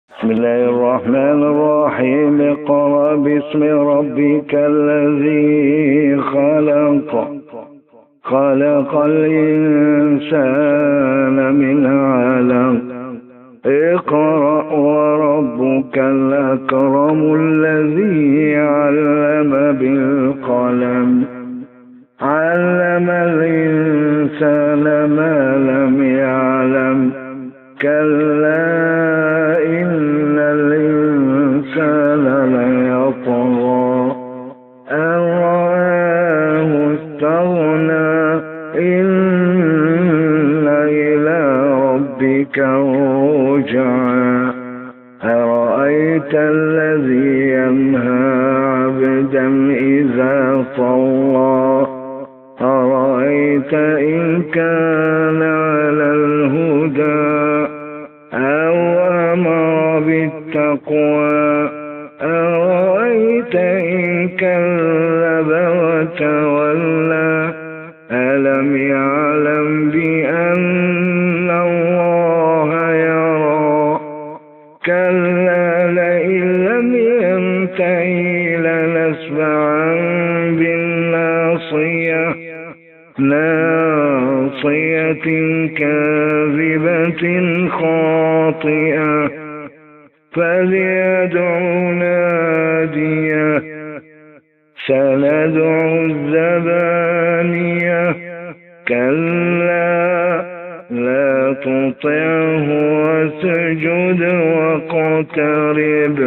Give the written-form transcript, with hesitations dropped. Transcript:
بسم الله الرحمن الرحيم. اقرأ باسم ربك الذي خلق. خلق الإنسان من علق. اقرأ وربك الأكرم الذي علم بالقلم. علم الإنسان ما لم يعلم. كلا إن الإنسان ليطغى أن رآه استغنى. إن إلى ربك الرجعى. أرأيت الذي ينهى عبدا إذا صلى. أرأيت إن كان على الهدى أو أمر بالتقوى. أرأيت إن كذب وتولى. ألم يعلم بأن الله يرى. كلا لئن لم ينته لنسفعا بالناصية. ناصية كاذبة خاطئة. فليدع ناديه. سندع الزبانية. كلا لا تطعه واسجد واقترب.